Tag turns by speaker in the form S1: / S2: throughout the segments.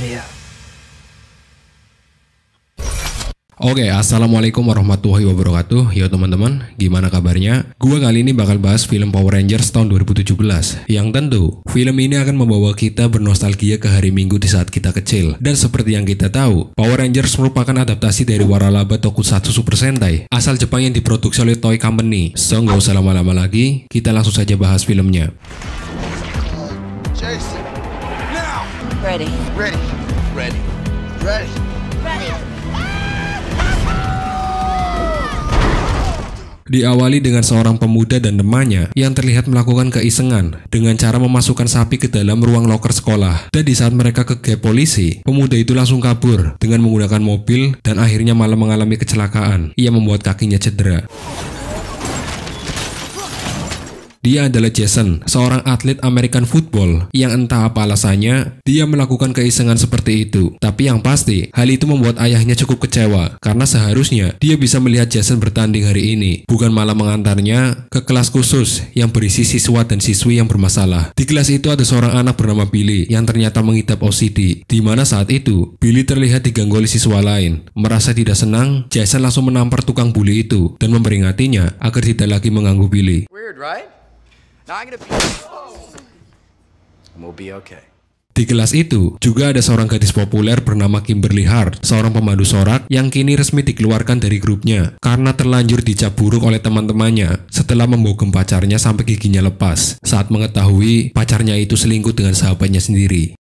S1: Radio.
S2: Oke, assalamualaikum warahmatullahi wabarakatuh. Yo teman-teman, gimana kabarnya? Gua kali ini bakal bahas film Power Rangers tahun 2017. Yang tentu, film ini akan membawa kita bernostalgia ke hari Minggu di saat kita kecil. Dan seperti yang kita tahu, Power Rangers merupakan adaptasi dari Waralaba Tokusatsu Super Sentai asal Jepang yang diproduksi oleh Toei Company. So, nggak usah lama-lama lagi, kita langsung saja bahas filmnya.
S3: Jason, now.
S1: Ready.
S3: Ready.
S4: Ready.
S3: Ready.
S1: Ready.
S2: Diawali dengan seorang pemuda dan temannya yang terlihat melakukan keisengan dengan cara memasukkan sapi ke dalam ruang loker sekolah. Dan di saat mereka ke gap polisi, pemuda itu langsung kabur dengan menggunakan mobil dan akhirnya malah mengalami kecelakaan. Ia membuat kakinya cedera. Dia adalah Jason, seorang atlet American football yang entah apa alasannya, dia melakukan keisengan seperti itu. Tapi yang pasti, hal itu membuat ayahnya cukup kecewa, karena seharusnya dia bisa melihat Jason bertanding hari ini, bukan malah mengantarnya ke kelas khusus yang berisi siswa dan siswi yang bermasalah. Di kelas itu ada seorang anak bernama Billy yang ternyata mengidap OCD, di mana saat itu, Billy terlihat diganggu oleh siswa lain. Merasa tidak senang, Jason langsung menampar tukang bully itu dan memperingatinya agar tidak lagi mengganggu Billy.
S4: Weird, right? Now I'm gonna be okay.
S2: Di kelas itu, juga ada seorang gadis populer bernama Kimberly Hart, seorang pemandu sorak yang kini resmi dikeluarkan dari grupnya karena terlanjur dicap buruk oleh teman-temannya setelah membogem pacarnya sampai giginya lepas saat mengetahui pacarnya itu selingkuh dengan sahabatnya sendiri.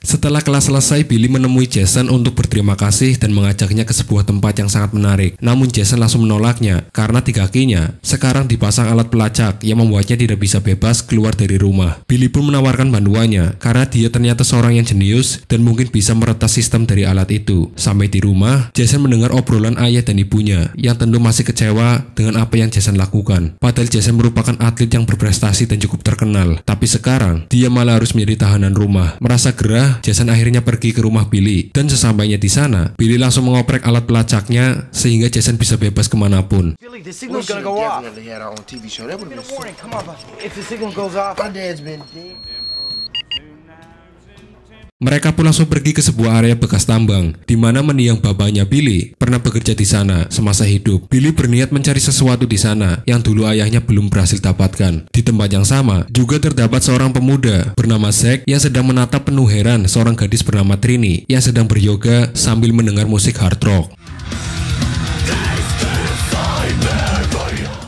S2: Setelah kelas selesai, Billy menemui Jason untuk berterima kasih dan mengajaknya ke sebuah tempat yang sangat menarik. Namun Jason langsung menolaknya karena di kakinya sekarang dipasang alat pelacak yang membuatnya tidak bisa bebas keluar dari rumah. Billy pun menawarkan bantuannya karena dia ternyata seorang yang jenius dan mungkin bisa meretas sistem dari alat itu. Sampai di rumah, Jason mendengar obrolan ayah dan ibunya yang tentu masih kecewa dengan apa yang Jason lakukan. Padahal Jason merupakan atlet yang berprestasi dan cukup terkenal. Tapi sekarang, dia malah harus menjadi tahanan rumah. Merasa gerah, Jason akhirnya pergi ke rumah Billy, dan sesampainya di sana, Billy langsung mengoprek alat pelacaknya sehingga Jason bisa bebas kemanapun.
S3: Billy, the signal's gonna go off. Definitely had our own TV show. That would have been warning. Come on, if the signal goes off, my dad's been dead.
S2: Mereka pun langsung pergi ke sebuah area bekas tambang, di mana mendiang bapaknya Billy pernah bekerja di sana semasa hidup. Billy berniat mencari sesuatu di sana yang dulu ayahnya belum berhasil dapatkan. Di tempat yang sama, juga terdapat seorang pemuda bernama Zack yang sedang menatap penuh heran seorang gadis bernama Trini yang sedang beryoga sambil mendengar musik hard rock.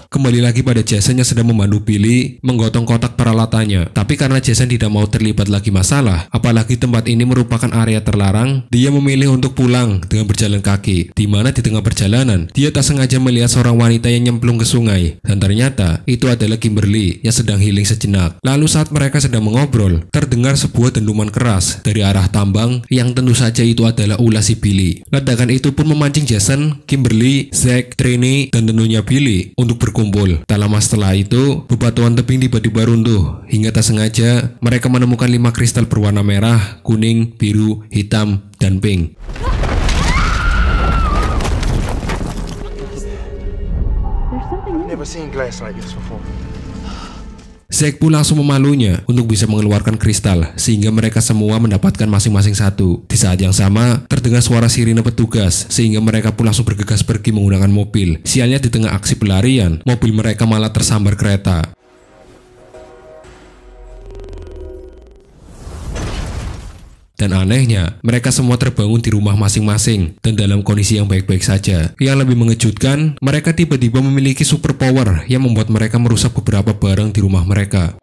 S2: Kembali lagi pada Jason yang sedang membantu Billy menggotong kotak peralatannya. Tapi karena Jason tidak mau terlibat lagi masalah, apalagi tempat ini merupakan area terlarang, dia memilih untuk pulang dengan berjalan kaki. Di mana di tengah perjalanan, dia tak sengaja melihat seorang wanita yang nyemplung ke sungai. Dan ternyata itu adalah Kimberly yang sedang healing sejenak. Lalu saat mereka sedang mengobrol, terdengar sebuah dentuman keras dari arah tambang yang tentu saja itu adalah ulah si Billy. Ledakan itu pun memancing Jason, Kimberly, Zack, Trini, dan tentunya Billy untuk berkumpul. Tak lama setelah itu, bebatuan tebing tiba-tiba runtuh. Hingga tak sengaja, mereka menemukan 5 kristal berwarna merah, kuning, biru, hitam, dan pink.
S3: Never seen glass like this before.
S2: Zack pun langsung memalunya untuk bisa mengeluarkan kristal, sehingga mereka semua mendapatkan masing-masing satu. Di saat yang sama, terdengar suara sirine petugas, sehingga mereka pun langsung bergegas pergi menggunakan mobil. Sialnya di tengah aksi pelarian, mobil mereka malah tersambar kereta. Dan anehnya, mereka semua terbangun di rumah masing-masing dan dalam kondisi yang baik-baik saja. Yang lebih mengejutkan, mereka tiba-tiba memiliki superpower yang membuat mereka merusak beberapa barang di rumah mereka.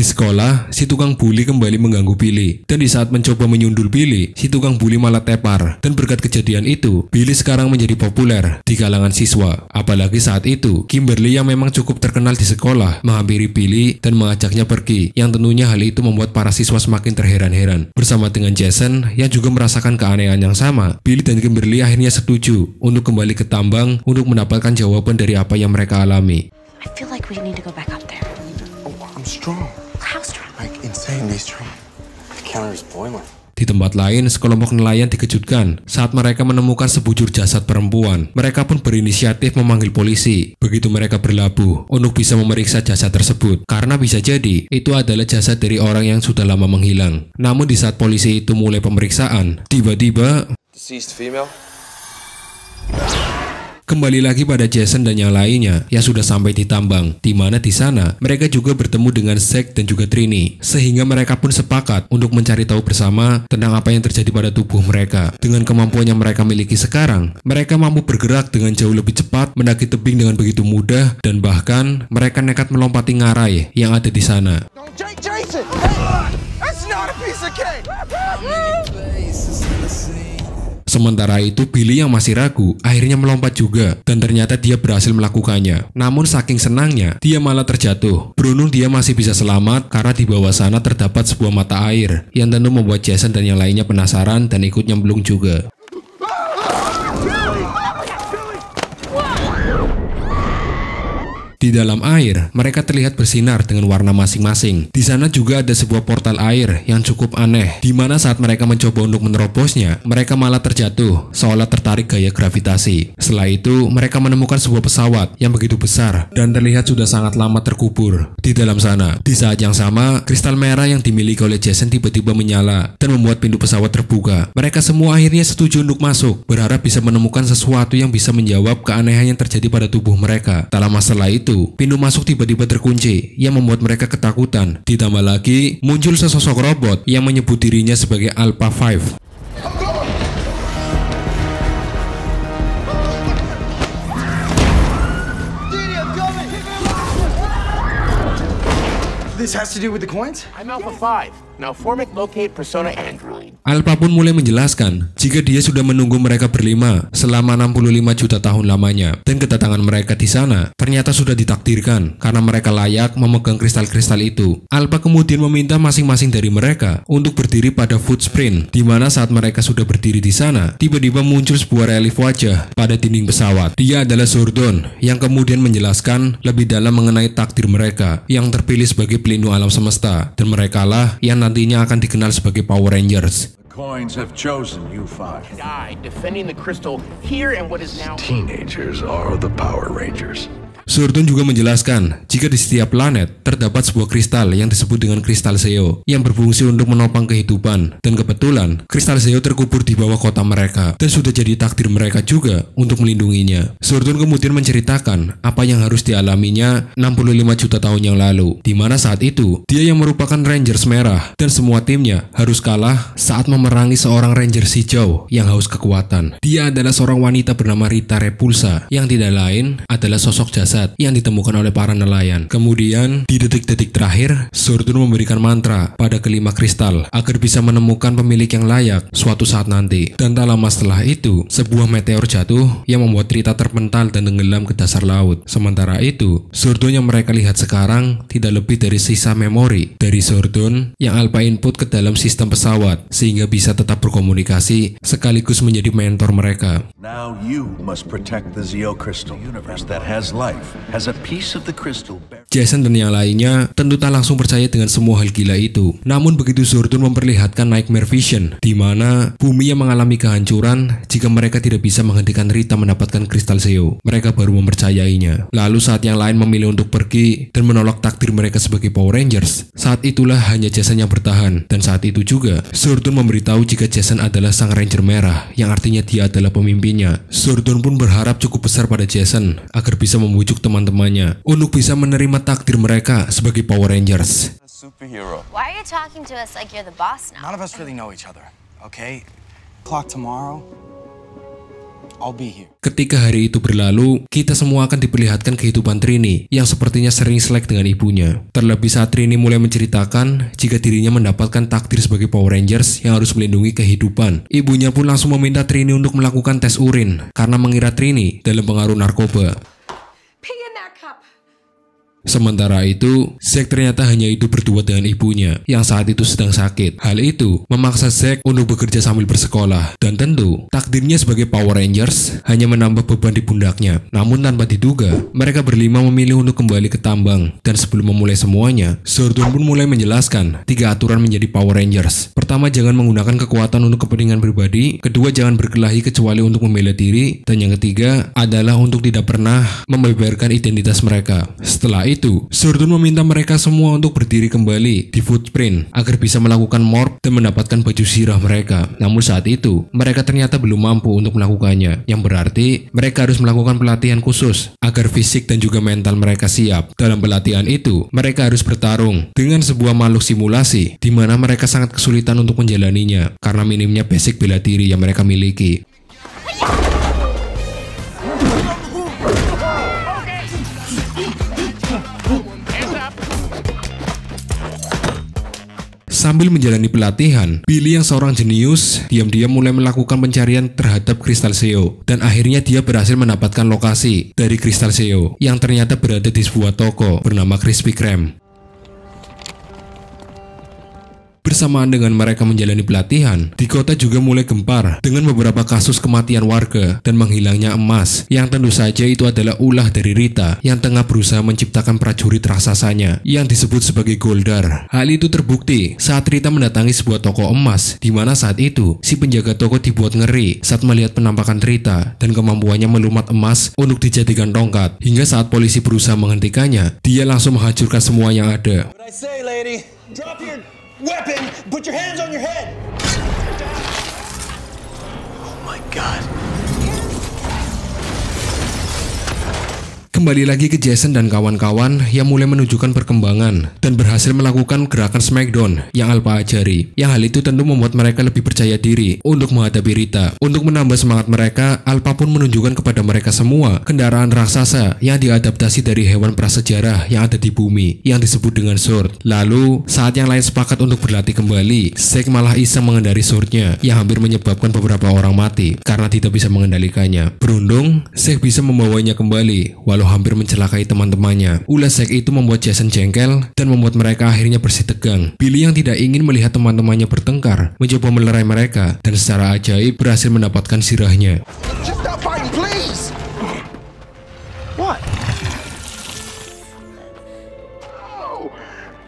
S2: Di sekolah, si tukang bully kembali mengganggu Billy. Dan di saat mencoba menyundul Billy, si tukang bully malah tepar. Dan berkat kejadian itu, Billy sekarang menjadi populer di kalangan siswa. Apalagi saat itu, Kimberly yang memang cukup terkenal di sekolah menghampiri Billy dan mengajaknya pergi. Yang tentunya hal itu membuat para siswa semakin terheran-heran. Bersama dengan Jason yang juga merasakan keanehan yang sama, Billy dan Kimberly akhirnya setuju untuk kembali ke tambang untuk mendapatkan jawaban dari apa yang mereka alami.
S1: I feel like we need to go back up there.
S3: Oh, I'm strong.
S1: How strong?
S3: Like insanely strong.
S4: The counter is boiling.
S2: Di tempat lain, sekelompok nelayan dikejutkan saat mereka menemukan sebujur jasad perempuan. Mereka pun berinisiatif memanggil polisi. Begitu mereka berlabuh untuk bisa memeriksa jasad tersebut, karena bisa jadi itu adalah jasad dari orang yang sudah lama menghilang. Namun di saat polisi itu mulai pemeriksaan, tiba-tiba
S3: Deceased female.
S2: kembali lagi pada Jason dan yang lainnya yang sudah sampai di tambang, di mana di sana mereka juga bertemu dengan Zack dan juga Trini, sehingga mereka pun sepakat untuk mencari tahu bersama tentang apa yang terjadi pada tubuh mereka. Dengan kemampuan yang mereka miliki sekarang, mereka mampu bergerak dengan jauh lebih cepat, mendaki tebing dengan begitu mudah, dan bahkan mereka nekat melompati ngarai yang ada di sana.
S3: Jason! Hey! That's not a piece of cake!
S2: Sementara itu, Billy yang masih ragu akhirnya melompat juga, dan ternyata dia berhasil melakukannya. Namun saking senangnya, dia malah terjatuh. Beruntung dia masih bisa selamat karena di bawah sana terdapat sebuah mata air yang tentu membuat Jason dan yang lainnya penasaran dan ikut nyemplung juga. Di dalam air, mereka terlihat bersinar dengan warna masing-masing. Di sana juga ada sebuah portal air yang cukup aneh, di mana saat mereka mencoba untuk menerobosnya, mereka malah terjatuh, seolah tertarik gaya gravitasi. Setelah itu, mereka menemukan sebuah pesawat yang begitu besar dan terlihat sudah sangat lama terkubur di dalam sana. Di saat yang sama, kristal merah yang dimiliki oleh Jason tiba-tiba menyala dan membuat pintu pesawat terbuka. Mereka semua akhirnya setuju untuk masuk, berharap bisa menemukan sesuatu yang bisa menjawab keanehan yang terjadi pada tubuh mereka. Tak lama setelah itu, pintu masuk tiba-tiba terkunci yang membuat mereka ketakutan. Ditambah lagi, muncul sesosok robot yang menyebut dirinya sebagai Alpha 5.
S3: This has to do with the coins?
S5: I'm Alpha 5. Now Formic locate Persona Android.
S2: Alpha pun mulai menjelaskan jika dia sudah menunggu mereka berlima selama 65 juta tahun lamanya, dan kedatangan mereka di sana ternyata sudah ditakdirkan karena mereka layak memegang kristal-kristal itu. Alpha kemudian meminta masing-masing dari mereka untuk berdiri pada footprint, di mana saat mereka sudah berdiri di sana, tiba-tiba muncul sebuah relief wajah pada dinding pesawat. Dia adalah Zordon yang kemudian menjelaskan lebih dalam mengenai takdir mereka yang terpilih sebagai pelindung alam semesta, dan merekalah yang nantinya akan dikenal sebagai Power Rangers.
S6: The coins have chosen you five.
S5: Die defending the crystal here in what is now.
S6: Teenagers are the Power Rangers.
S2: Zordon juga menjelaskan jika di setiap planet terdapat sebuah kristal yang disebut dengan kristal Zeo yang berfungsi untuk menopang kehidupan, dan kebetulan kristal Zeo terkubur di bawah kota mereka dan sudah jadi takdir mereka juga untuk melindunginya. Zordon kemudian menceritakan apa yang harus dialaminya 65 juta tahun yang lalu, di mana saat itu dia yang merupakan Rangers merah dan semua timnya harus kalah saat memerangi seorang Rangers hijau yang haus kekuatan. Dia adalah seorang wanita bernama Rita Repulsa yang tidak lain adalah sosok jasad yang ditemukan oleh para nelayan. Kemudian, di detik-detik terakhir, Zordon memberikan mantra pada kelima kristal agar bisa menemukan pemilik yang layak suatu saat nanti. Dan tak lama setelah itu, sebuah meteor jatuh yang membuat Rita terpental dan tenggelam ke dasar laut. Sementara itu, Zordon yang mereka lihat sekarang tidak lebih dari sisa memori dari Zordon yang Alpha input ke dalam sistem pesawat sehingga bisa tetap berkomunikasi sekaligus menjadi mentor mereka.
S6: Now you must protect the Zeo crystal. The universe that has life has a piece of the crystal.
S2: Jason dan yang lainnya tentu tak langsung percaya dengan semua hal gila itu. Namun begitu Zordon memperlihatkan Nightmare Vision, di mana bumi yang mengalami kehancuran jika mereka tidak bisa menghentikan Rita mendapatkan kristal Zeo, mereka baru mempercayainya. Lalu saat yang lain memilih untuk pergi dan menolak takdir mereka sebagai Power Rangers, saat itulah hanya Jason yang bertahan. Dan saat itu juga Zordon memberitahu jika Jason adalah sang Ranger merah, yang artinya dia adalah pemimpinnya. Zordon pun berharap cukup besar pada Jason agar bisa membujuk teman-temannya untuk bisa menerima takdir mereka sebagai Power Rangers.
S3: Superhero.
S1: Why are you talking to us like you're the boss now?
S3: None of us really know each other, okay? Clock tomorrow, I'll be here.
S2: Ketika hari itu berlalu, kita semua akan diperlihatkan kehidupan Trini yang sepertinya sering selek dengan ibunya. Terlebih saat Trini mulai menceritakan jika dirinya mendapatkan takdir sebagai Power Rangers yang harus melindungi kehidupan. Ibunya pun langsung meminta Trini untuk melakukan tes urin karena mengira Trini dalam pengaruh narkoba.
S7: Pee in that cup.
S2: Sementara itu, Zack ternyata hanya hidup berdua dengan ibunya yang saat itu sedang sakit. Hal itu memaksa Zack untuk bekerja sambil bersekolah, dan tentu takdirnya sebagai Power Rangers hanya menambah beban di pundaknya. Namun tanpa diduga, mereka berlima memilih untuk kembali ke tambang. Dan sebelum memulai semuanya, Zordon pun mulai menjelaskan 3 aturan menjadi Power Rangers. Pertama, jangan menggunakan kekuatan untuk kepentingan pribadi. Kedua, jangan berkelahi kecuali untuk membela diri. Dan yang ketiga adalah untuk tidak pernah membeberkan identitas mereka. Setelah itu, Zordon meminta mereka semua untuk berdiri kembali di footprint agar bisa melakukan morph dan mendapatkan baju sirah mereka. Namun saat itu, mereka ternyata belum mampu untuk melakukannya, yang berarti mereka harus melakukan pelatihan khusus agar fisik dan juga mental mereka siap. Dalam pelatihan itu, mereka harus bertarung dengan sebuah makhluk simulasi di mana mereka sangat kesulitan untuk menjalaninya karena minimnya basic bela diri yang mereka miliki. Sambil menjalani pelatihan, Billy yang seorang jenius diam-diam mulai melakukan pencarian terhadap Crystal Zeo, dan akhirnya dia berhasil mendapatkan lokasi dari Crystal Zeo yang ternyata berada di sebuah toko bernama Krispy Kreme. Bersamaan dengan mereka menjalani pelatihan, di kota juga mulai gempar dengan beberapa kasus kematian warga dan menghilangnya emas, yang tentu saja itu adalah ulah dari Rita yang tengah berusaha menciptakan prajurit raksasanya yang disebut sebagai Goldar. Hal itu terbukti saat Rita mendatangi sebuah toko emas, di mana saat itu si penjaga toko dibuat ngeri saat melihat penampakan Rita dan kemampuannya melumat emas untuk dijadikan tongkat. Hingga saat polisi berusaha menghentikannya, dia langsung menghancurkan semua yang ada.
S3: What I say, lady? Drop your weapon. Put your hands on your head.
S4: Oh my God.
S2: Kembali lagi ke Jason dan kawan-kawan yang mulai menunjukkan perkembangan dan berhasil melakukan gerakan Smackdown yang Alpha ajari. Yang hal itu tentu membuat mereka lebih percaya diri untuk menghadapi Rita. Untuk menambah semangat mereka, Alpha pun menunjukkan kepada mereka semua kendaraan raksasa yang diadaptasi dari hewan prasejarah yang ada di bumi yang disebut dengan Zord. Lalu, saat yang lain sepakat untuk berlatih kembali, Zack malah iseng mengendari Zordnya yang hampir menyebabkan beberapa orang mati karena tidak bisa mengendalikannya. Beruntung, Zack bisa membawanya kembali walau hampir mencelakai teman-temannya. Ulah Zack itu membuat Jason jengkel dan membuat mereka akhirnya bersih tegang. Billy yang tidak ingin melihat teman-temannya bertengkar mencoba melerai mereka dan secara ajaib berhasil mendapatkan sirahnya.
S3: Just stop fighting, please. What?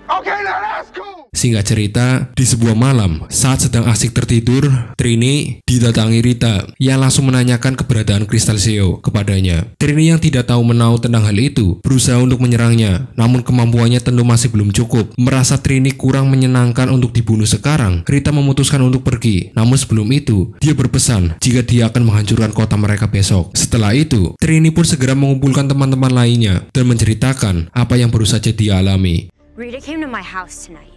S3: Okay, now that's cool.
S2: Singkat cerita, di sebuah malam, saat sedang asik tertidur, Trini didatangi Rita yang langsung menanyakan keberadaan Crystal Zeo kepadanya. Trini yang tidak tahu menau tentang hal itu, berusaha untuk menyerangnya, namun kemampuannya tentu masih belum cukup. Merasa Trini kurang menyenangkan untuk dibunuh sekarang, Rita memutuskan untuk pergi. Namun sebelum itu, dia berpesan jika dia akan menghancurkan kota mereka besok. Setelah itu, Trini pun segera mengumpulkan teman-teman lainnya dan menceritakan apa yang baru saja dia alami.
S1: Rita came to my house tonight.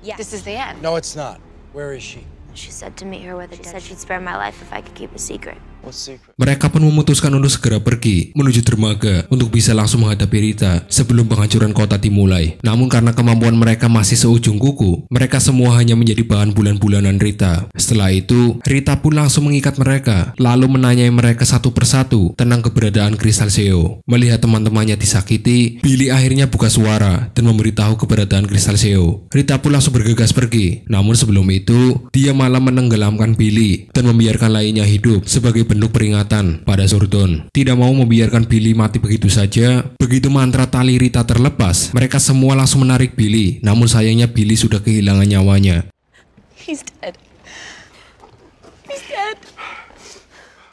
S7: Yes.
S8: This is the end.
S3: No, it's not. Where is she?
S1: She said to meet her where the dead. She said she'd spare my life if I could keep a secret.
S3: What secret?
S2: Mereka pun memutuskan untuk segera pergi menuju dermaga untuk bisa langsung menghadapi Rita sebelum penghancuran kota dimulai. Namun karena kemampuan mereka masih seujung kuku, mereka semua hanya menjadi bahan bulan-bulanan Rita. Setelah itu, Rita pun langsung mengikat mereka, lalu menanyai mereka satu persatu tentang keberadaan Crystal Zeo. Melihat teman-temannya disakiti, Billy akhirnya buka suara dan memberitahu keberadaan Crystal Zeo. Rita pun langsung bergegas pergi. Namun sebelum itu, dia malah menenggelamkan Billy dan membiarkan lainnya hidup sebagai bentuk peringatan pada Zordon. Tidak mau membiarkan Billy mati begitu saja, begitu mantra tali Rita terlepas, mereka semua langsung menarik Billy. Namun sayangnya Billy sudah kehilangan nyawanya.
S8: He's dead. He's dead.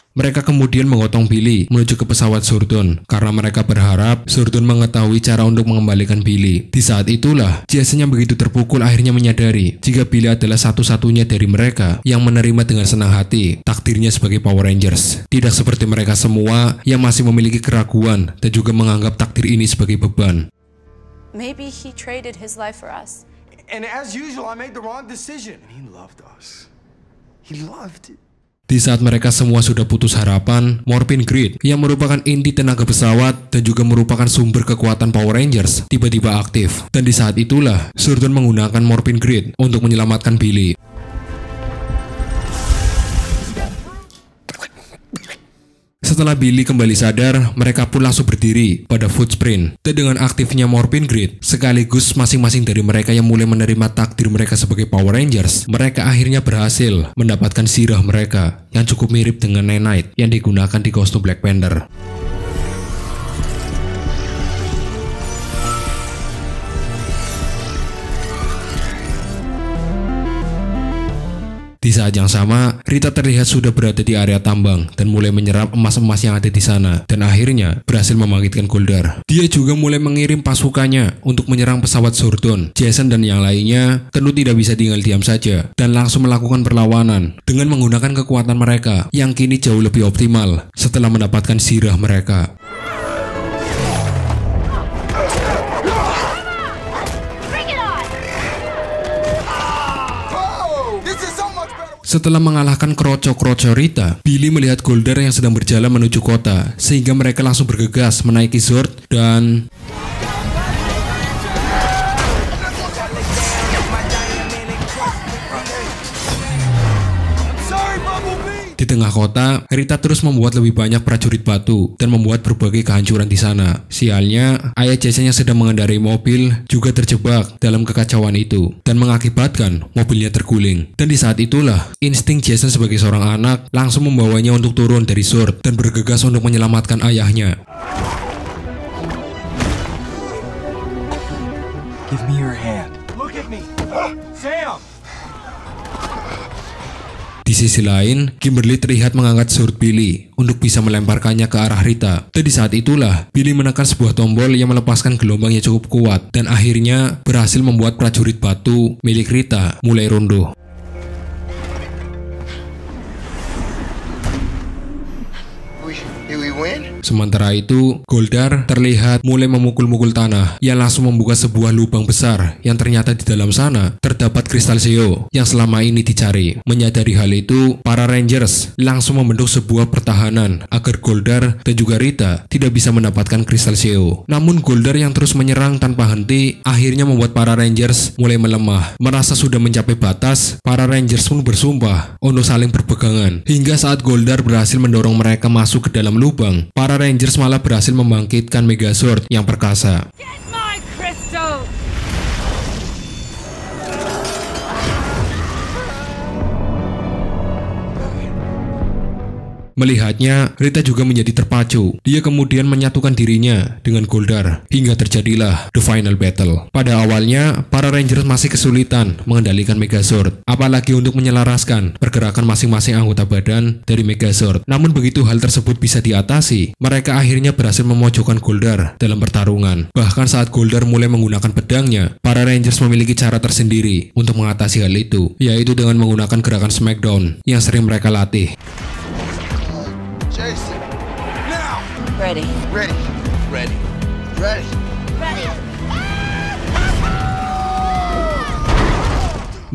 S2: Mereka kemudian menggotong Billy menuju ke pesawat Zordon karena mereka berharap Zordon mengetahui cara untuk mengembalikan Billy. Di saat itulah, Jason yang begitu terpukul akhirnya menyadari jika Billy adalah satu-satunya dari mereka yang menerima dengan senang hati takdirnya sebagai Power Rangers. Tidak seperti mereka semua yang masih memiliki keraguan dan juga menganggap takdir ini sebagai beban.
S7: Maybe he traded his life for us.
S3: And as usual, I made the wrong decision.
S4: He loved us. He loved it.
S2: Di saat mereka semua sudah putus harapan, Morphin Grid yang merupakan inti tenaga pesawat dan juga merupakan sumber kekuatan Power Rangers tiba-tiba aktif. Dan di saat itulah, Zordon menggunakan Morphin Grid untuk menyelamatkan Billy. Setelah Billy kembali sadar, mereka pun langsung berdiri pada footprint. Dan dengan aktifnya Morphin Grid, sekaligus masing-masing dari mereka yang mulai menerima takdir mereka sebagai Power Rangers, mereka akhirnya berhasil mendapatkan sirah mereka yang cukup mirip dengan Nanite yang digunakan di kostum Black Panther. Di saat yang sama, Rita terlihat sudah berada di area tambang dan mulai menyerap emas-emas yang ada di sana dan akhirnya berhasil membangkitkan Goldar. Dia juga mulai mengirim pasukannya untuk menyerang pesawat Zordon. Jason dan yang lainnya tentu tidak bisa tinggal diam saja dan langsung melakukan perlawanan dengan menggunakan kekuatan mereka yang kini jauh lebih optimal setelah mendapatkan sirah mereka. Setelah mengalahkan kroco-kroco Rita, Billy melihat Goldar yang sedang berjalan menuju kota, sehingga mereka langsung bergegas menaiki Zord dan... Di tengah kota, Rita terus membuat lebih banyak prajurit batu dan membuat berbagai kehancuran di sana. Sialnya, ayah Jason yang sedang mengendarai mobil juga terjebak dalam kekacauan itu dan mengakibatkan mobilnya terguling. Dan di saat itulah, insting Jason sebagai seorang anak langsung membawanya untuk turun dari Zord dan bergegas untuk menyelamatkan ayahnya.
S6: Give me your hand.
S4: Look at me. Sam!
S2: Di sisi lain, Kimberly terlihat mengangkat Zord Billy untuk bisa melemparkannya ke arah Rita. Dan di saat itulah, Billy menekan sebuah tombol yang melepaskan gelombang yang cukup kuat dan akhirnya berhasil membuat prajurit batu milik Rita mulai runtuh. Sementara itu, Goldar terlihat mulai memukul-mukul tanah yang langsung membuka sebuah lubang besar yang ternyata di dalam sana terdapat kristal Zeo yang selama ini dicari. Menyadari hal itu, para Rangers langsung membentuk sebuah pertahanan agar Goldar dan juga Rita tidak bisa mendapatkan kristal Zeo. Namun Goldar yang terus menyerang tanpa henti akhirnya membuat para Rangers mulai melemah. Merasa sudah mencapai batas, para Rangers pun bersumpah untuk saling berpegangan. Hingga saat Goldar berhasil mendorong mereka masuk ke dalam lubang, para Rangers malah berhasil membangkitkan Megazord yang perkasa. Melihatnya, Rita juga menjadi terpacu. Dia kemudian menyatukan dirinya dengan Goldar hingga terjadilah The Final Battle. Pada awalnya, para Rangers masih kesulitan mengendalikan Megazord, apalagi untuk menyelaraskan pergerakan masing-masing anggota badan dari Megazord. Namun begitu hal tersebut bisa diatasi, mereka akhirnya berhasil memojokkan Goldar dalam pertarungan. Bahkan saat Goldar mulai menggunakan pedangnya, para Rangers memiliki cara tersendiri untuk mengatasi hal itu, yaitu dengan menggunakan gerakan Smackdown yang sering mereka latih.
S3: Jason. Now.
S8: Ready.
S3: Ready.
S5: Ready.
S3: Ready.
S8: Ready.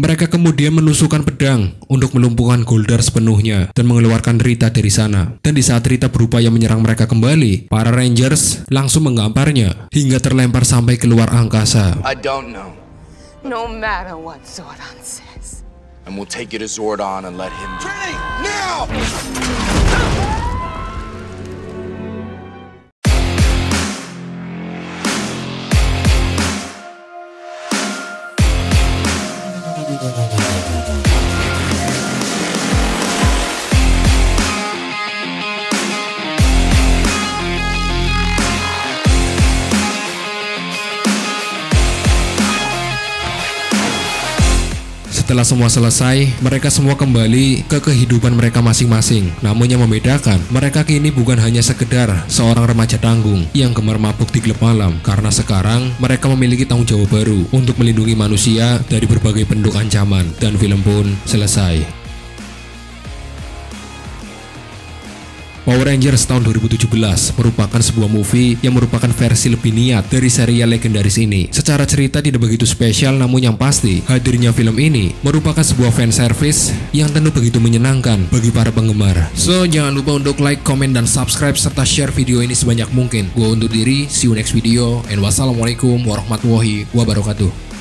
S2: Mereka kemudian menusukkan pedang untuk melumpuhkan Goldar sepenuhnya dan mengeluarkan Rita dari sana. Dan di saat Rita berupaya menyerang mereka kembali, para Rangers langsung menggamparnya hingga terlempar sampai keluar angkasa.
S5: I don't know.
S8: No matter what Zordon says.
S5: And we'll take you to Zordon and let him...
S3: Ready. Now.
S2: Setelah semua selesai, mereka semua kembali ke kehidupan mereka masing-masing. Namun yang membedakan, mereka kini bukan hanya sekedar seorang remaja tanggung yang gemar mabuk di klub malam, karena sekarang mereka memiliki tanggung jawab baru untuk melindungi manusia dari berbagai bentuk ancaman. Dan film pun selesai. Power Rangers tahun 2017 merupakan sebuah movie yang merupakan versi lebih niat dari serial legendaris ini. Secara cerita tidak begitu spesial, namun yang pasti hadirnya film ini merupakan sebuah fan service yang tentu begitu menyenangkan bagi para penggemar. So jangan lupa untuk like, comment, dan subscribe serta share video ini sebanyak mungkin. Gua undur diri, see you next video, and wassalamualaikum warahmatullahi wabarakatuh.